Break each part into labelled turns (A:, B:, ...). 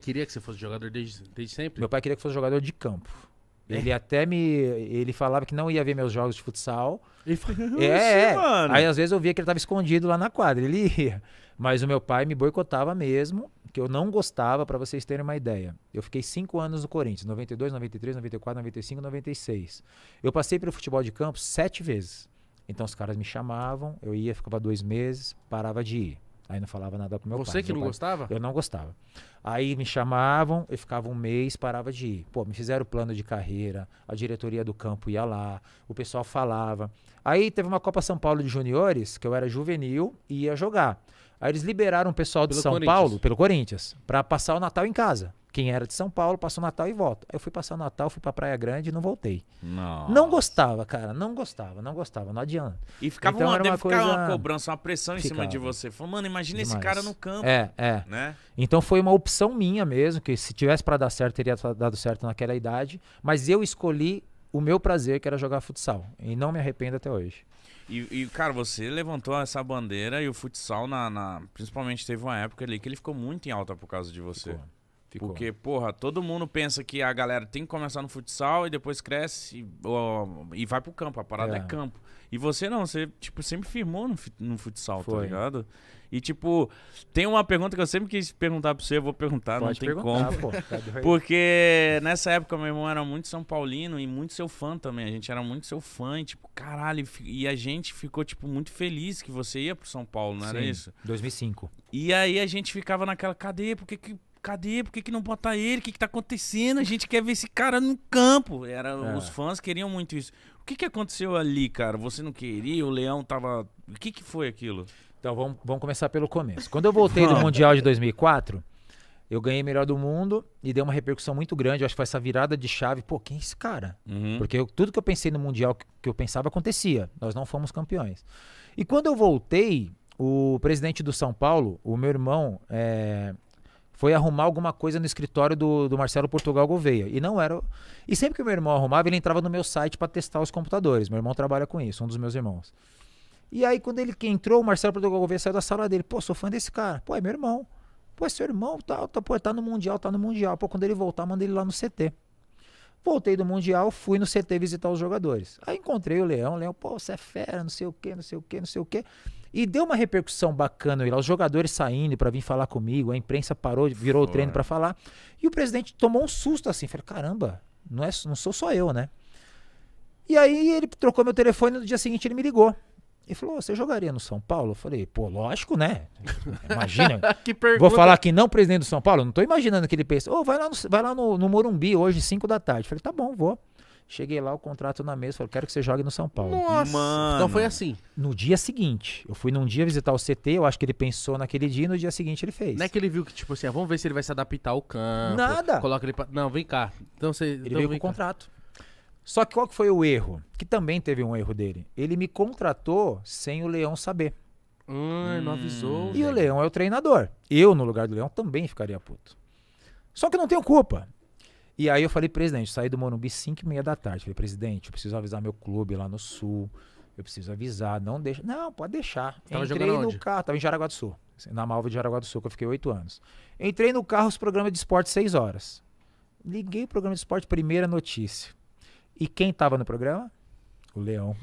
A: Queria que você fosse jogador desde sempre?
B: Meu pai queria que fosse jogador de campo. Ele falava que não ia ver meus jogos de futsal.
C: Mano.
B: Aí às vezes eu via que ele estava escondido lá na quadra, ele ia. Mas o meu pai me boicotava mesmo, que eu não gostava, pra vocês terem uma ideia. Eu fiquei 5 anos no Corinthians, 92, 93, 94, 95, 96. Eu passei pelo futebol de campo 7 vezes. Então os caras me chamavam, eu ia, ficava 2 meses, parava de ir. Aí não falava nada pro meu pai.
A: Você que não gostava?
B: Eu não gostava. Aí me chamavam, eu ficava 1 mês, parava de ir. Pô, me fizeram plano de carreira, a diretoria do campo ia lá, o pessoal falava. Aí teve uma Copa São Paulo de Juniores, que eu era juvenil e ia jogar. Aí eles liberaram o pessoal de São Paulo, pelo Corinthians, pra passar o Natal em casa. Quem era de São Paulo, passou o Natal e volta. Aí eu fui passar o Natal, fui pra Praia Grande e não voltei.
C: Nossa.
B: Não gostava, cara, não gostava, não adianta.
C: E ficava
B: Então era
C: deve
B: uma
C: ficar
B: coisa-
C: uma cobrança, uma pressão em cima
B: Ficava.
C: de você. Falou, mano, imagina esse
B: Demais.
C: cara no campo,
B: É.
C: né?
B: Então foi uma opção minha mesmo, que se tivesse pra dar certo, teria dado certo naquela idade. Mas eu escolhi o meu prazer, que era jogar futsal. E não me arrependo até hoje.
C: E, cara, você levantou essa bandeira e o futsal, principalmente teve uma época ali que ele ficou muito em alta por causa de você.
B: Ficou.
C: Porque, porra, todo mundo pensa que a galera tem que começar no futsal e depois cresce e vai pro campo. A parada é campo. E você não, você, tipo, sempre firmou no futsal, tá
B: Foi.
C: ligado? E, tipo, tem uma pergunta que eu sempre quis perguntar pra você, eu vou perguntar,
B: Pode
C: não tem
B: perguntar,
C: como.
B: pô. Tá doido.
C: Porque nessa época meu irmão era muito São Paulino e muito seu fã também. A gente era muito seu fã e, tipo, caralho, e a gente ficou, tipo, muito feliz que você ia pro São Paulo, não era
B: Sim,
C: isso?
B: 2005.
C: E aí a gente ficava naquela, cadê? Por que não bota ele? O que tá acontecendo? A gente quer ver esse cara no campo. Os fãs queriam muito isso. O que aconteceu ali, cara? Você não queria? O Leão tava... O que foi aquilo?
B: Então vamos começar pelo começo. Quando eu voltei do Mundial de 2004, eu ganhei melhor do mundo e deu uma repercussão muito grande. Eu acho que foi essa virada de chave. Pô, quem é esse cara? Porque tudo que eu pensei no Mundial que eu pensava acontecia. Nós não fomos campeões. E quando eu voltei, o presidente do São Paulo, o meu irmão, foi arrumar alguma coisa no escritório do Marcelo Portugal Gouveia. E não era... E sempre que o meu irmão arrumava, ele entrava no meu site para testar os computadores. Meu irmão trabalha com isso, um dos meus irmãos. E aí, quando ele que entrou, o Marcelo Portugal Gouveia saiu da sala dele. Pô, sou fã desse cara. Pô, é meu irmão. Pô, é seu irmão, tá no Mundial, tá no Mundial. Pô, quando ele voltar, manda ele lá no CT. Voltei do Mundial, fui no CT visitar os jogadores. Aí encontrei o Leão, pô, você é fera, não sei o quê. E deu uma repercussão bacana lá, os jogadores saindo pra vir falar comigo, a imprensa parou, virou o treino pra falar. E o presidente tomou um susto assim, falei, caramba, não sou só eu, né? E aí ele trocou meu telefone e no dia seguinte ele me ligou. Ele falou, você jogaria no São Paulo? Eu falei, pô, lógico, né? Imagina.
A: Que pergunta.
B: Vou falar que não, presidente do São Paulo? Não tô imaginando que ele pensa. Vai lá no Morumbi hoje, 5 da tarde. Eu falei, tá bom, vou. Cheguei lá, o contrato na mesa, falei, quero que você jogue no São Paulo.
A: Nossa,
C: Mano.
A: então foi assim.
B: No dia seguinte, eu fui num dia visitar o CT, eu acho que ele pensou naquele dia e no dia seguinte ele fez.
A: Não é que ele viu que, tipo assim, vamos ver se ele vai se adaptar ao campo.
B: Nada.
A: Coloca ele pra... Não, vem cá. Então você...
B: Ele veio com o contrato. Só que qual que foi o erro? Que também teve um erro dele. Ele me contratou sem o Leão saber.
A: Não avisou.
B: E o Leão é o treinador. Eu, no lugar do Leão, também ficaria puto. Só que eu não tenho culpa. E aí eu falei, presidente, saí do Morumbi 5h30 da tarde. Falei, presidente, eu preciso avisar meu clube lá no Sul. Eu preciso avisar, não deixa. Não, pode deixar.
A: Tava
B: Entrei
A: jogando
B: no
A: onde?
B: carro, tava em Jaraguá do Sul. Na Malva de Jaraguá do Sul, que eu fiquei 8 anos. Entrei no carro, os programas de esporte 6 horas. Liguei o programa de esporte, primeira notícia. E quem tava no programa? O Leão.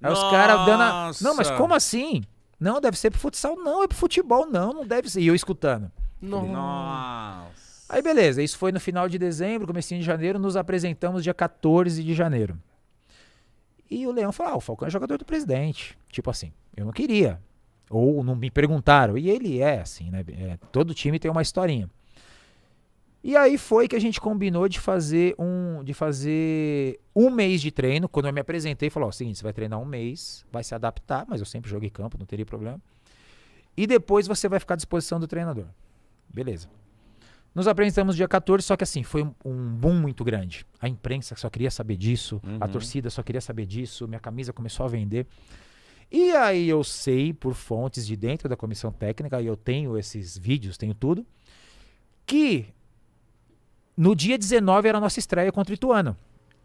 B: Aí os caras dando a... Não, mas como assim? Não, deve ser pro futsal. Não, é pro futebol. Não deve ser. E eu escutando.
C: Nossa.
B: Aí beleza, isso foi no final de dezembro, comecinho de janeiro, nos apresentamos dia 14 de janeiro. E o Leão falou, o Falcão é jogador do presidente. Tipo assim, eu não queria. Ou não me perguntaram. E ele é assim, né? Todo time tem uma historinha. E aí foi que a gente combinou de fazer um mês de treino. Quando eu me apresentei, falou, o seguinte, você vai treinar um mês, vai se adaptar, mas eu sempre joguei campo, não teria problema. E depois você vai ficar à disposição do treinador. Beleza. Nos apresentamos dia 14, só que assim, foi um boom muito grande. A imprensa só queria saber disso, a torcida só queria saber disso, minha camisa começou a vender. E aí eu sei, por fontes de dentro da comissão técnica, e eu tenho esses vídeos, tenho tudo, que no dia 19 era a nossa estreia contra o Ituano.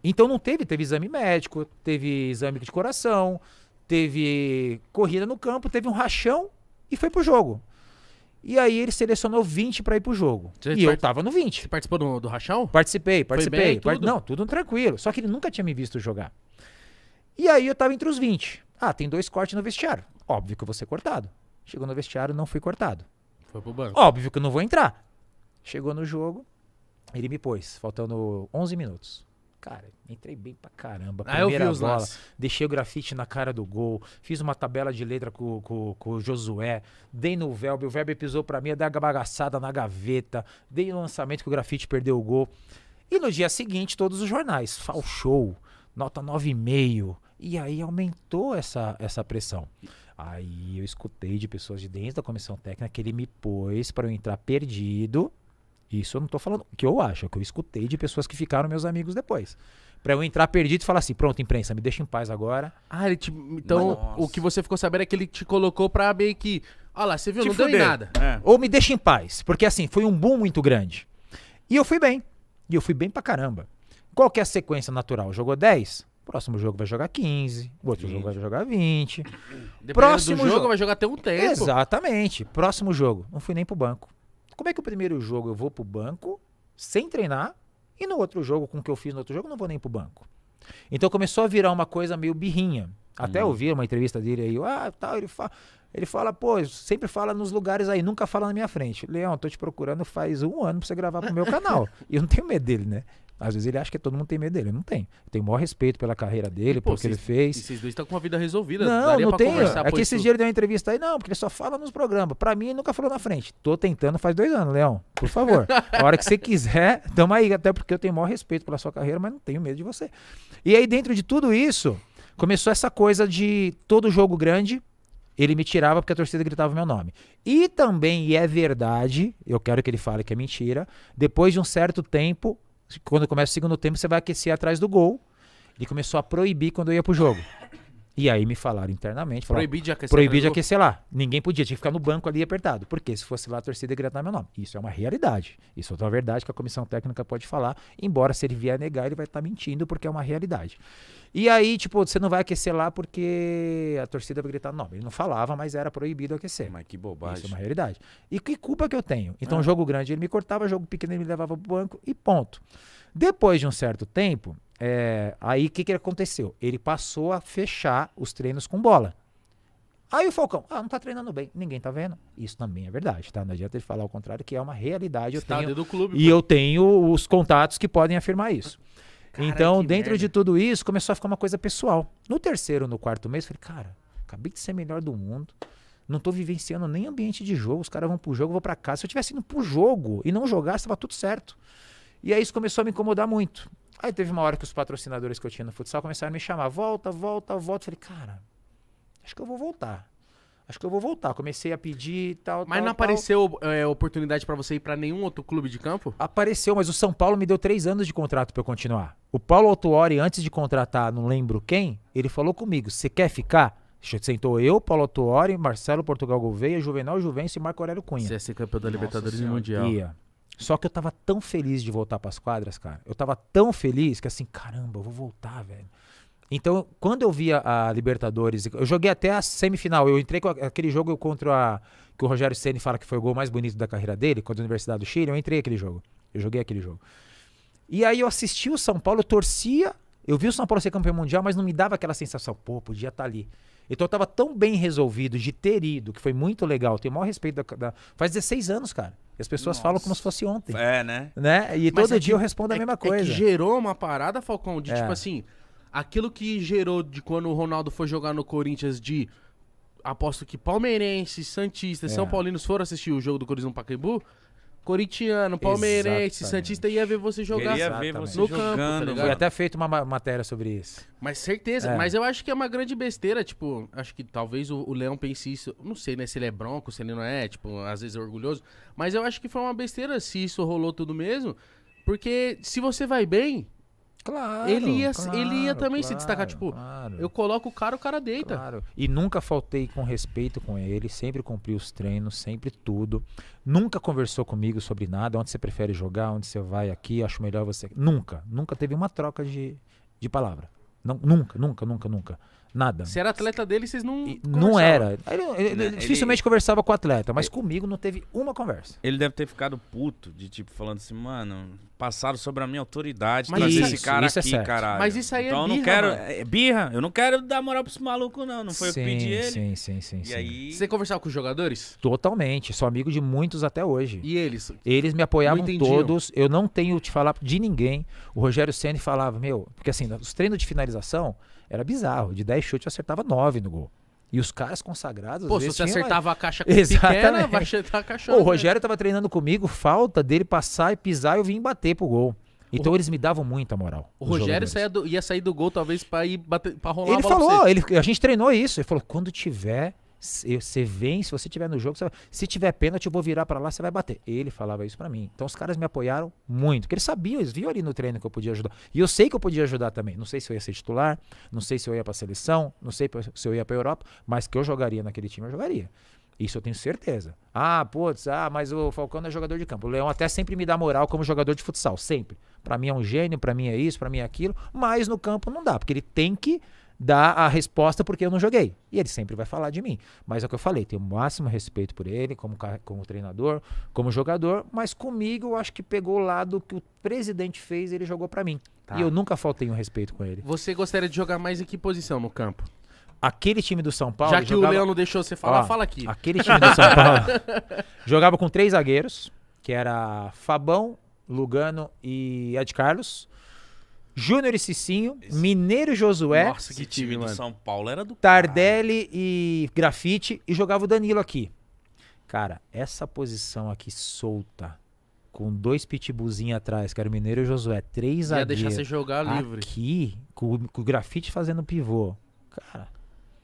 B: Então não teve exame médico, teve exame de coração, teve corrida no campo, teve um rachão e foi pro jogo. E aí ele selecionou 20 pra ir pro jogo. E eu tava no 20.
A: Você participou do rachão?
B: Participei.
A: bem, tudo?
B: Não, tudo tranquilo. Só que ele nunca tinha me visto jogar. E aí eu tava entre os 20. Tem 2 cortes no vestiário. Óbvio que eu vou ser cortado. Chegou no vestiário, não fui cortado.
A: Foi pro banco.
B: Óbvio que eu não vou entrar. Chegou no jogo, ele me pôs, faltando 11 minutos. Cara, entrei bem pra caramba.
A: Eu vi
B: Primeira
A: os
B: bola,
A: lances.
B: deixei o grafite na cara do gol, fiz uma tabela de letra com o Josué, dei no Velber, o Velber pisou pra mim, eu dei uma bagaçada na gaveta, dei no lançamento que o grafite perdeu o gol. E no dia seguinte, todos os jornais, Fall Show, nota 9,5. E aí aumentou essa pressão. Aí eu escutei de pessoas de dentro da comissão técnica que ele me pôs para eu entrar perdido. Isso eu não tô falando o que eu acho, é o que eu escutei de pessoas que ficaram meus amigos depois. Pra eu entrar perdido e falar assim, pronto, imprensa, me deixa em paz agora.
A: Então,
C: Nossa.
A: o que você ficou sabendo é que ele te colocou pra meio que... Olha lá, você viu,
C: Te
A: não deu em
C: fuder.
A: nada.
B: Ou me deixa em paz, porque assim, foi um boom muito grande. E eu fui bem. E eu fui bem pra caramba. Qual que é a sequência natural? Jogou 10? Próximo jogo vai jogar 15. O outro jogo vai jogar 20.
A: Dependendo
B: Próximo
A: do jogo,
B: jogo.
A: vai jogar até um tempo.
B: Exatamente. Próximo jogo. Não fui nem pro banco. Como é que o primeiro jogo eu vou pro banco sem treinar e no outro jogo, com o que eu fiz no outro jogo, eu não vou nem pro banco? Então começou a virar uma coisa meio birrinha. Até eu vi uma entrevista dele aí, tal, ele fala, pô, sempre fala nos lugares aí, nunca fala na minha frente. Leão, tô te procurando faz 1 ano pra você gravar pro meu canal. E eu não tenho medo dele, né? Às vezes ele acha que todo mundo tem medo dele. Eu não tenho. Eu tenho o maior respeito pela carreira dele, pelo que ele fez.
A: E vocês dois estão com uma vida resolvida.
B: Não,
A: daria
B: não
A: pra
B: tenho.
A: conversar,
B: É
A: pô,
B: que esse
A: isso-
B: dia ele deu uma entrevista aí, não, porque ele só fala nos programas. Pra mim, ele nunca falou na frente. Tô tentando faz 2 anos, Leão. Por favor. A hora que você quiser, tamo aí. Até porque eu tenho o maior respeito pela sua carreira, mas não tenho medo de você. E aí, dentro de tudo isso, começou essa coisa de todo jogo grande, ele me tirava porque a torcida gritava o meu nome. E também, e é verdade, eu quero que ele fale que é mentira, depois de um certo tempo, quando começa o segundo tempo, você vai aquecer atrás do gol. Ele começou a proibir quando eu ia pro jogo. E aí me falaram internamente, falaram,
A: Proibir de aquecer.
B: proibir de
A: atrás do-
B: aquecer lá. Ninguém podia, tinha que ficar no banco ali apertado. Porque se fosse lá, a torcida ia gritar meu nome. Isso é uma realidade. Isso é uma verdade que a comissão técnica pode falar. Embora se ele vier negar, ele vai estar mentindo, porque é uma realidade. E aí, tipo, você não vai aquecer lá porque a torcida vai gritar nome. Ele não falava, mas era proibido aquecer.
C: Mas que
B: Isso
C: bobagem.
B: é uma realidade. E que culpa que eu tenho? Então, jogo grande ele me cortava, jogo pequeno ele me levava pro banco e ponto. Depois de um certo tempo, aí o que aconteceu? Ele passou a fechar os treinos com bola. Aí o Falcão, não tá treinando bem, ninguém tá vendo. Isso também é verdade, tá? Não adianta ele falar o contrário, que é uma realidade. Eu
A: Está
B: tenho,
A: dentro do clube.
B: e eu tenho os contatos que podem afirmar isso.
C: Cara,
B: Então,
C: que
B: dentro
C: merda.
B: de tudo isso, começou a ficar uma coisa pessoal. No terceiro, no quarto mês, falei, cara, acabei de ser melhor do mundo. Não tô vivenciando nem ambiente de jogo. Os caras vão pro jogo, eu vou pra casa. Se eu tivesse indo pro jogo e não jogasse, tava tudo certo. E aí isso começou a me incomodar muito. Aí teve uma hora que os patrocinadores que eu tinha no futsal começaram a me chamar. Volta, volta, volta. Falei, cara, acho que eu vou voltar. Acho que eu vou voltar. Comecei a pedir tal,
A: Mas
B: tal,
A: não
B: tal.
A: apareceu oportunidade pra você ir pra nenhum outro clube de campo?
B: Apareceu, mas o São Paulo me deu 3 anos de contrato pra eu continuar. O Paulo Autuori, antes de contratar, não lembro quem, ele falou comigo, você quer ficar? Sentou eu, Paulo Autuori, Marcelo Portugal Gouveia, Juvenal Juvencio e Marco Aurélio Cunha.
A: Você ia ser campeão da Libertadores e
C: Senhora.
A: Mundial.
B: Ia. Só que eu tava tão feliz de voltar pras quadras, cara. Eu tava tão feliz que assim, caramba, eu vou voltar, velho. Então, quando eu via a Libertadores, eu joguei até a semifinal. Eu entrei com aquele jogo contra que o Rogério Ceni fala que foi o gol mais bonito da carreira dele, contra a Universidade do Chile. Eu entrei aquele jogo. Eu joguei aquele jogo. E aí eu assisti o São Paulo, eu torcia. Eu vi o São Paulo ser campeão mundial, mas não me dava aquela sensação, pô, podia estar ali. Então eu tava tão bem resolvido de ter ido, que foi muito legal. Tenho o maior respeito faz 16 anos, cara. E as pessoas falam como se fosse ontem.
C: É, né?
B: Né? E
A: Mas
B: todo
A: é
B: dia
A: que-
B: eu respondo a mesma
A: É
B: coisa.
A: que gerou uma parada, Falcão, de
B: É.
A: tipo assim, aquilo que gerou de quando o Ronaldo foi jogar no Corinthians de aposto que palmeirenses, santistas, São Paulinos foram assistir o jogo do Corinthians no Pacaembu, corintiano, palmeirense,
B: Exatamente.
A: santista ia ver você jogar.
C: Queria ver
B: Exatamente.
C: você
A: No campo,
C: jogando.
A: tá ligado?
B: Foi até feito uma matéria sobre isso.
A: Mas certeza,
B: É.
A: mas eu acho que é uma grande besteira, tipo, acho que talvez o Leão pense isso, não sei, né, se ele é bronco, se ele não é, tipo, às vezes é orgulhoso, mas eu acho que foi uma besteira se isso rolou tudo mesmo, porque se você vai bem,
B: Claro.
A: ele ia também se destacar, tipo,
B: claro.
A: eu coloco o cara deita.
B: Claro. E nunca faltei com respeito com ele, sempre cumpri os treinos, sempre tudo. Nunca conversou comigo sobre nada, onde você prefere jogar, onde você vai aqui, acho melhor você. Nunca teve uma troca de palavra. Não, nunca. Nada.
A: Você era atleta dele e vocês não
B: Não
A: conversavam.
B: era. Ele dificilmente conversava com o atleta, mas comigo não teve uma conversa.
C: Ele deve ter ficado puto, de tipo, falando assim, mano, passaram sobre a minha autoridade,
A: Mas
C: trazer
A: isso-
C: esse cara
B: isso é
C: aqui,
B: certo.
C: caralho.
A: Mas isso aí é
C: então eu não
A: birra,
C: quero,
A: mano.
C: é birra, eu não quero dar moral pra esse maluco não foi eu que pedi ele.
B: Sim.
C: E aí...
A: Você conversava com os jogadores?
B: Totalmente. Sou amigo de muitos até hoje.
A: E eles?
B: Eles me apoiavam
A: Não entendiam.
B: todos. Eu não tenho te falar de ninguém. O Rogério Ceni falava, porque assim, os treinos de finalização era bizarro. De 10 chutes eu acertava 9 no gol. E os caras consagrados, às
A: Pô, se
B: vezes,
A: você
B: tinham-
A: acertava a caixa
B: Exatamente.
A: pequena, vai acertar a caixa.
B: Pô, o Rogério tava treinando comigo, falta dele passar e pisar e eu vim bater pro gol. Então eles me davam muita moral.
A: O
B: os
A: Rogério
B: jogadores.
A: ia sair do gol, talvez, pra ir bater, pra rolar
B: Ele
A: a bola pra
B: falou,
A: você.
B: a gente treinou isso. Ele falou, quando tiver, você vem, se você tiver no jogo, se tiver pênalti, eu vou virar pra lá, você vai bater. Ele falava isso pra mim. Então os caras me apoiaram muito, porque eles sabiam, eles viam ali no treino que eu podia ajudar. E eu sei que eu podia ajudar também. Não sei se eu ia ser titular, não sei se eu ia pra seleção, não sei se eu ia pra Europa, mas que eu jogaria naquele time, eu jogaria. Isso eu tenho certeza. Mas o Falcão não é jogador de campo. O Leão até sempre me dá moral como jogador de futsal, sempre. Pra mim é um gênio, pra mim é isso, pra mim é aquilo, mas no campo não dá, porque ele tem que dar a resposta porque eu não joguei. E ele sempre vai falar de mim. Mas é o que eu falei, tenho o máximo respeito por ele, como treinador, como jogador, mas comigo eu acho que pegou o lado que o presidente fez e ele jogou pra mim.
A: Tá.
B: E eu nunca faltei um respeito com ele.
A: Você gostaria de jogar mais em que posição no campo?
B: Aquele time do São Paulo...
A: Já que
B: jogava...
A: o Leão não deixou você falar,
B: Ó,
A: fala aqui.
B: Aquele time do São Paulo jogava com 3 zagueiros, que era Fabão, Lugano e Ed Carlos, Júnior e Cicinho, Mineiro e Josué,
A: Nossa,
C: Esse
A: que time,
C: do
A: mano.
C: São Paulo era do
B: Tardelli e Grafite, e jogava o Danilo aqui. Cara, essa posição aqui solta, com 2 pitbullzinhos atrás, que era o Mineiro e o Josué, 3
A: Ia
B: zagueiros.
A: deixar você jogar livre.
B: Aqui, com o Grafite fazendo pivô. Cara,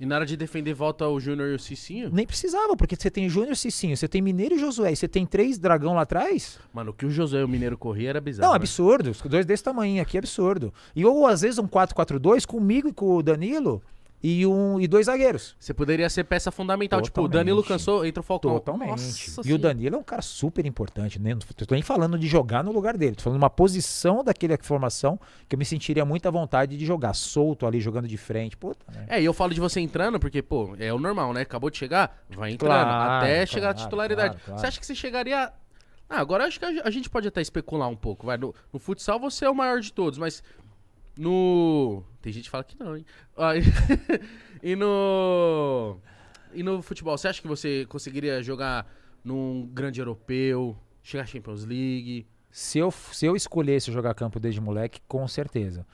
A: E na hora de defender, volta o Júnior e o Cicinho?
B: nem precisava, porque você tem Júnior e Cicinho, você tem Mineiro e Josué, e você tem 3 dragão lá atrás.
A: Mano, o que o José e o Mineiro corriam era bizarro.
B: Não,
A: né?
B: absurdo. Os 2 desse tamanho aqui, absurdo. E ou às vezes um 4-4-2 comigo e com o Danilo e 2 zagueiros.
A: Você poderia ser peça fundamental. Tipo, o
B: Totalmente.
A: Danilo cansou, entra o Falcão.
B: Totalmente.
A: Nossa
B: E o
A: senhora.
B: Danilo é um cara super importante, né? Não tô nem falando de jogar no lugar dele. Tô falando de uma posição daquela formação que eu me sentiria muita vontade de jogar. Solto ali, jogando de frente. Puta, né?
A: E eu falo de você entrando, porque, pô, é o normal, né? Acabou de chegar, vai entrando.
B: Claro,
A: até chegar a
B: claro,
A: titularidade.
B: claro.
A: Você acha que você chegaria. Agora acho que a gente pode até especular um pouco. Vai. No futsal você é o maior de todos, mas no. Tem gente que fala que não, hein? E no futebol, você acha que você conseguiria jogar num grande europeu, chegar à Champions League?
B: Se eu escolhesse jogar campo desde moleque, com certeza.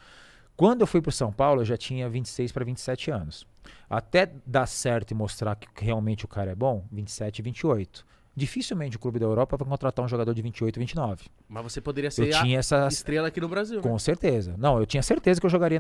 B: Quando eu fui pro São Paulo, eu já tinha 26 para 27 anos. Até dar certo e mostrar que realmente o cara é bom, 27 e 28. Dificilmente o clube da Europa vai contratar um jogador de 28 e 29.
A: Mas você poderia ser
B: Eu
A: a
B: tinha essa...
A: estrela aqui no Brasil, né?
B: Com certeza. Não, eu tinha certeza que eu jogaria